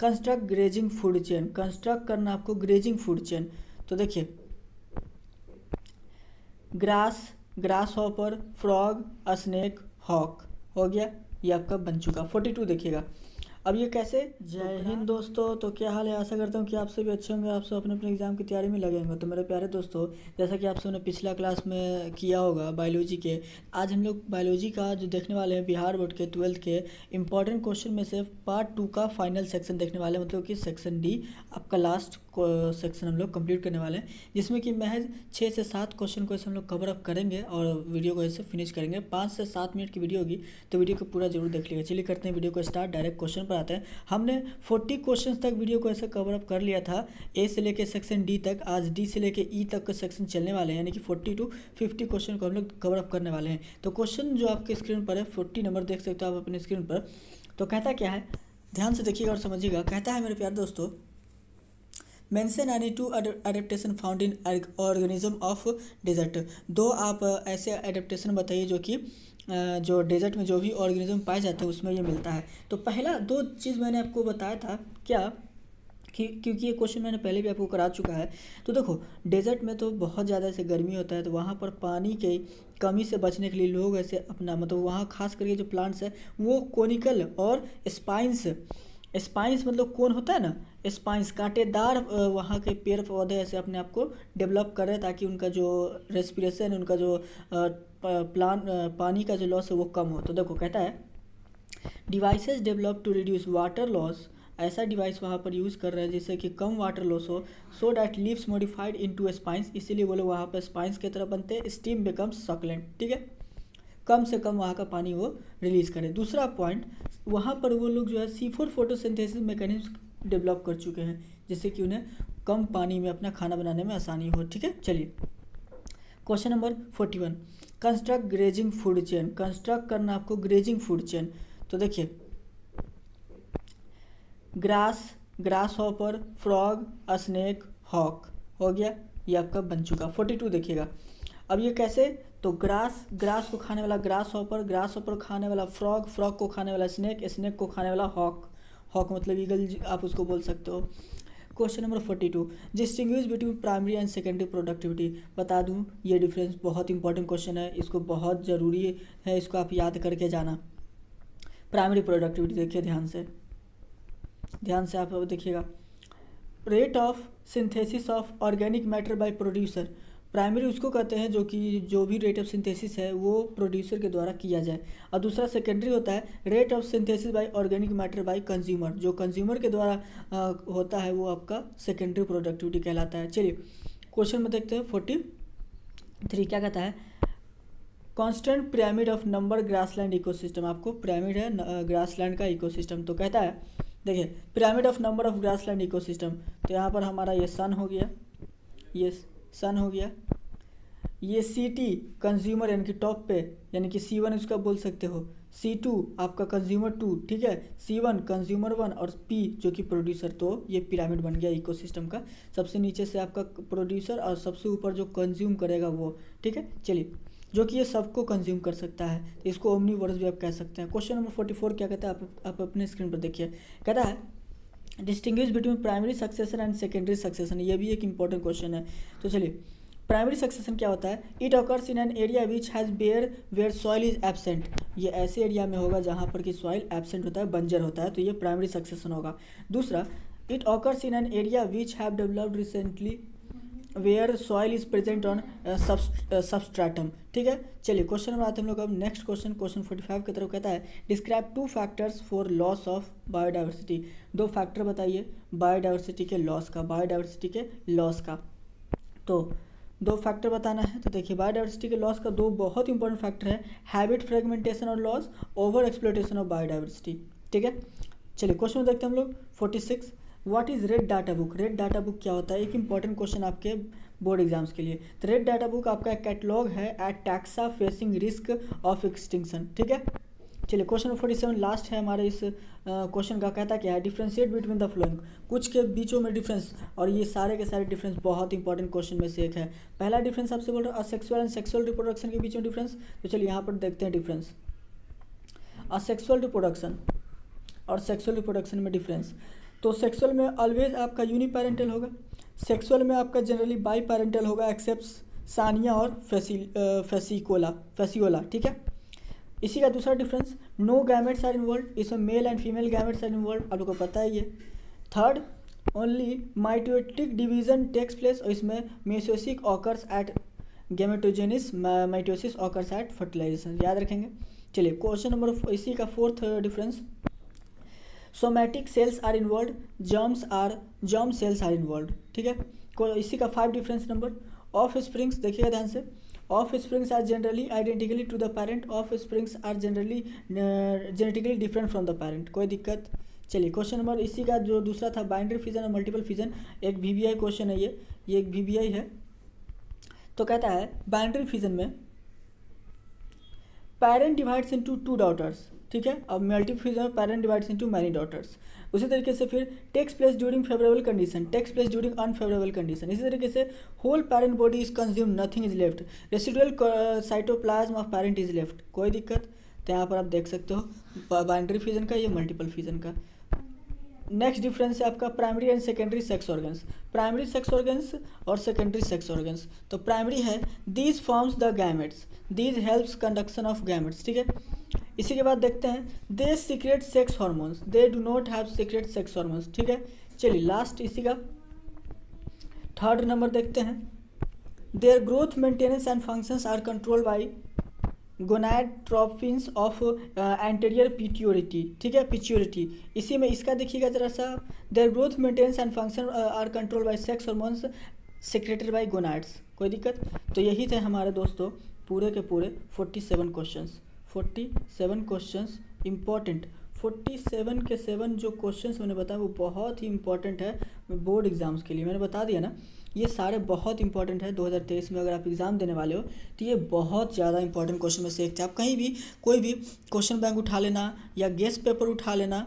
Construct grazing food chain, construct करना आपको grazing food chain. तो देखिए grass, grasshopper, frog, snake, hawk, हो गया, ये आपका बन चुका। 42 देखिएगा। अब ये कैसे। जय हिंद दोस्तों, तो क्या हाल है, आशा करता हूँ कि आप सभी अच्छे होंगे, आप सब अपने अपने एग्जाम की तैयारी में लगे होंगे। तो मेरे प्यारे दोस्तों, जैसा कि आप सबने पिछला क्लास में किया होगा बायोलॉजी के, आज हम लोग बायोलॉजी का जो देखने वाले हैं बिहार बोर्ड के 12th के इंपॉर्टेंट क्वेश्चन में से पार्ट 2 का फाइनल सेक्शन देखने वाले हैं, मतलब कि सेक्शन डी आपका लास्ट सेक्शन हम लोग कंप्लीट करने वाले हैं, जिसमें कि महज 6 से 7 क्वेश्चन को ऐसे हम लोग कवर अप करेंगे और वीडियो को ऐसे फिनिश करेंगे। 5 से 7 मिनट की वीडियो होगी, तो वीडियो को पूरा जरूर देख लीजिएगा। चलिए करते हैं वीडियो को स्टार्ट, डायरेक्ट क्वेश्चन पर आते हैं। हमने 40 क्वेश्चन तक वीडियो को ऐसे कवर अप कर लिया था, ए से लेके सेक्शन डी तक। आज डी से लेके ई तक के सेक्शन चलने वाले हैं, यानी कि 40 to 50 क्वेश्चन को हम लोग कवर अप करने वाले हैं। तो क्वेश्चन जो आपके स्क्रीन पर है 40 नंबर देख सकते हो आप अपने स्क्रीन पर। तो कहता क्या है, ध्यान से देखिएगा और समझिएगा। कहता है मेरे प्यारे दोस्तों, mention any 2 adaptation found in organism of desert. 2 आप ऐसे एडेप्टेशन बताइए जो कि जो डेजर्ट में जो भी ऑर्गेनिज्म पाए जाते हैं उसमें ये मिलता है। तो पहला 2 चीज़ मैंने आपको बताया था क्या, कि क्योंकि ये क्वेश्चन मैंने पहले भी आपको करा चुका है। तो देखो डेजर्ट में तो बहुत ज़्यादा ऐसे गर्मी होता है, तो वहाँ पर पानी के कमी से बचने के लिए लोग ऐसे अपना मतलब वहाँ खास करके जो प्लांट्स है वो कोनिकल और स्पाइंस, स्पाइंस मतलब कौन होता है ना, स्पाइंस कांटेदार वहाँ के पेड़ पौधे ऐसे अपने आप को डेवलप कर रहे हैं, ताकि उनका जो रेस्पिरेशन, उनका जो पानी का जो लॉस है वो कम हो। तो देखो कहता है devices develop to reduce water loss, ऐसा डिवाइस वहाँ पर यूज़ कर रहे हैं जिससे कि कम वाटर लॉस हो। So that leaves modified into spines, इसीलिए वो लोग वहाँ पर स्पाइंस की तरह बनते हैं। स्टीम बिकम्स सक्लेंट, ठीक है, कम से कम वहाँ का पानी वो रिलीज़ करें। दूसरा पॉइंट, वहाँ पर वो लोग जो है C4 फोटोसिंथेसिस मैकेनिज्म डेवलप कर चुके हैं, जिससे कि उन्हें कम पानी में अपना खाना बनाने में आसानी हो। ठीक है, चलिए question number 41, construct grazing food chain, construct करना आपको ग्रेजिंग फूड चेन। तो देखिए grass, grasshopper, frog, snake, hawk, हो गया, ये आपका बन चुका। 42 देखिएगा। अब ये कैसे, तो ग्रास, ग्रास को खाने वाला ग्रास हॉपर, ग्रास हॉपर खाने वाला फ्रॉग, फ्रॉग को खाने वाला स्नेक, स्नेक को खाने वाला हॉक, हॉक मतलब ईगल आप उसको बोल सकते हो। Question number 42, distinguish between primary and secondary productivity. बता दूं ये डिफरेंस बहुत इंपॉर्टेंट क्वेश्चन है, इसको बहुत ज़रूरी है, इसको आप याद करके जाना। प्राइमरी प्रोडक्टिविटी देखिए ध्यान से, ध्यान से आप देखिएगा। Rate of synthesis of organic matter bye producer, primary उसको कहते हैं जो कि जो भी रेट ऑफ सिंथेसिस है वो प्रोड्यूसर के द्वारा किया जाए, और दूसरा सेकेंडरी होता है rate of synthesis by organic matter by consumer, जो कंज्यूमर के द्वारा होता है वो आपका सेकेंडरी प्रोडक्टिविटी कहलाता है। चलिए क्वेश्चन में देखते हैं 43 क्या कहता है, constant pyramid of number grassland ecosystem, आपको पिरामिड है ग्रासलैंड का इकोसिस्टम। तो कहता है देखिए pyramid of number of grassland ecosystem, तो यहाँ पर हमारा ये सन हो गया, ये सन हो गया, ये C कंज्यूमर यानी कि टॉप पे, यानी कि C1 इसका बोल सकते हो, C2 आपका कंज्यूमर 2, ठीक है, C1 कंज्यूमर 1 और P जो कि प्रोड्यूसर। तो ये पिरामिड बन गया इकोसिस्टम का, सबसे नीचे से आपका प्रोड्यूसर और सबसे ऊपर जो कंज्यूम करेगा वो, ठीक है। चलिए जो कि ये सबको कंज्यूम कर सकता है, तो इसको ओमनीवोरस भी आप कह सकते हैं। क्वेश्चन नंबर 44 क्या कहता है, आप अपने स्क्रीन पर देखिए। कहता है distinguish between primary succession and secondary succession, ये भी एक इंपॉर्टेंट क्वेश्चन है। तो चलिए प्राइमरी सक्सेशन क्या होता है, it occurs in an area which has where soil is absent, ये ऐसे एरिया में होगा जहाँ पर कि सॉइल एब्सेंट होता है, बंजर होता है, तो ये प्राइमरी सक्सेशन होगा। दूसरा, it occurs in an area which have developed recently where soil is present on substratum, ठीक है। चलिए क्वेश्चन में आते हैं हम लोग अब नेक्स्ट क्वेश्चन, क्वेश्चन 45 की तरफ। कहता है describe 2 factors for loss of biodiversity, 2 factor बताइए बायोडाइवर्सिटी के लॉस का, बायोडाइवर्सिटी के लॉस का। तो 2 फैक्टर बताना है। तो देखिए बायोडाइवर्सिटी के लॉस का 2 बहुत इंपॉर्टेंट फैक्टर है, हैबिट फ्रेगमेंटेशन और loss, over exploitation of biodiversity, ठीक है। चलिए क्वेश्चन देखते हैं हम लोग 46, what is red data book, red data book क्या होता है, एक इंपॉर्टेंट क्वेश्चन आपके बोर्ड एग्जाम्स के लिए। तो रेड डाटा बुक आपका एक कैटलॉग है at taxa facing risk of extinction, ठीक है। चलिए क्वेश्चन 47 लास्ट है हमारे इस क्वेश्चन का। कहता क्या है, डिफ्रेंशिएट बिटवीन द फ्लोइंग, कुछ के बीचों में डिफरेंस, और ये सारे के सारे डिफरेंस बहुत इंपॉर्टेंट क्वेश्चन में से एक है। पहला डिफरेंस आपसे बोल रहा है असेक्सुअल एंड सेक्सुअल रिप्रोडक्शन के बीच में डिफरेंस। तो चलिए यहाँ पर देखते हैं डिफरेंस, असेक्सुअल रिप्रोडक्शन और सेक्सुअल रिप्रोडक्शन में डिफरेंस। तो सेक्सुअल में ऑलवेज आपका यूनिपेरेंटल होगा, सेक्सुअल में आपका जनरली बाई पेरेंटल होगा एक्सेप्ट सानिया और फेसियोला, ठीक है। इसी का दूसरा difference, no gametes are involve, इसमें male and female gametes are involve, आप लोग को पता ही है। Third, only mitotic division takes place, और इसमें meiosis occurs at gametogenesis, mitosis occurs at fertilization, याद रखेंगे। चलिए क्वेश्चन नंबर, इसी का fourth difference, somatic cells are involve, germ cells are involve, ठीक है। इसी का 5 डिफरेंस नंबर, ऑफ स्प्रिंग्स देखिएगा ध्यान से, offsprings are generally identically to the parent, offsprings are generally genetically different from the parent, कोई दिक्कत। चलिए क्वेश्चन नंबर, इसी का जो दूसरा था बाइनरी फिजन और मल्टीपल फिजन, एक VBI क्वेश्चन है, ये एक VBI है। तो कहता है बाइनरी फिजन में पेरेंट डिवाइड्स इनटू 2 डॉटर्स, ठीक है, अब मल्टीपल फिजन में parent divides into many daughters. उसी तरीके से फिर takes place during favourable condition, takes place during unfavourable condition. इसी तरीके से whole parent body is consume, nothing is left, residual cytoplasm of parent is left, कोई दिक्कत। तो यहाँ पर आप देख सकते हो बाइनरी फिजन का, ये मल्टीपल फिजन का। नेक्स्ट डिफरेंस है आपका primary and secondary sex organs, primary sex organs और सेकेंडरी सेक्स ऑर्गन्स। तो प्राइमरी है these forms the gametes, these helps conduction of gametes, ठीक है। इसी के बाद देखते हैं they secrete sex hormones, they do not have secrete sex hormones, ठीक है। चलिए लास्ट इसी का थर्ड नंबर देखते हैं, their growth maintenance and functions are controlled by gonadotropins of anterior pituitary, ठीक है, पिट्यूटरी। इसी में इसका देखिएगा जरा सा, their growth maintenance and function are controlled by sex hormones secreted by gonads, कोई दिक्कत। तो यही थे हमारे दोस्तों पूरे के पूरे 47 क्वेश्चंस, 47 क्वेश्चंस इंपॉर्टेंट, 47 के 7 जो क्वेश्चंस मैंने बताया वो बहुत ही इंपॉर्टेंट है बोर्ड एग्जाम्स के लिए। मैंने बता दिया ना, ये सारे बहुत इंपॉर्टेंट है 2023 में अगर आप एग्ज़ाम देने वाले हो तो ये बहुत ज़्यादा इंपॉर्टेंट क्वेश्चन में से एक थे। आप कहीं भी कोई भी क्वेश्चन बैंक उठा लेना या गेस्ट पेपर उठा लेना,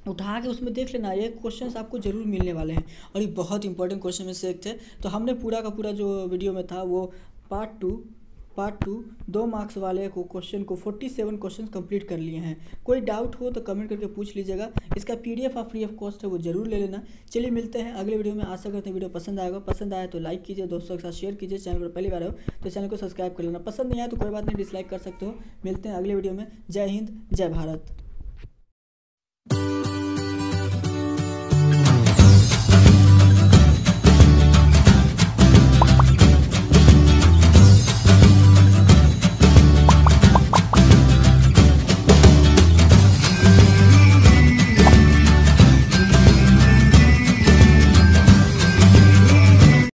उठा के उसमें देख लेना, ये क्वेश्चंस आपको जरूर मिलने वाले हैं और ये बहुत इंपॉर्टेंट क्वेश्चन में से एक थे। तो हमने पूरा का पूरा जो वीडियो में था वो पार्ट टू 2 मार्क्स वाले को क्वेश्चन को 47 क्वेश्चन कंप्लीट कर लिए हैं। कोई डाउट हो तो कमेंट करके पूछ लीजिएगा। इसका PDF आप फ्री ऑफ कॉस्ट है वो जरूर ले लेना। चलिए मिलते हैं अगले वीडियो में। आशा करते हैं वीडियो पसंद आएगा, पसंद आया तो लाइक कीजिए, दोस्तों के साथ शेयर कीजिए। चैनल पर पहली बार हो तो चैनल को सब्सक्राइब कर लेना, पसंद नहीं आया तो कोई बात नहीं, डिसलाइक कर सकते हो। मिलते हैं अगले वीडियो में। जय हिंद, जय भारत।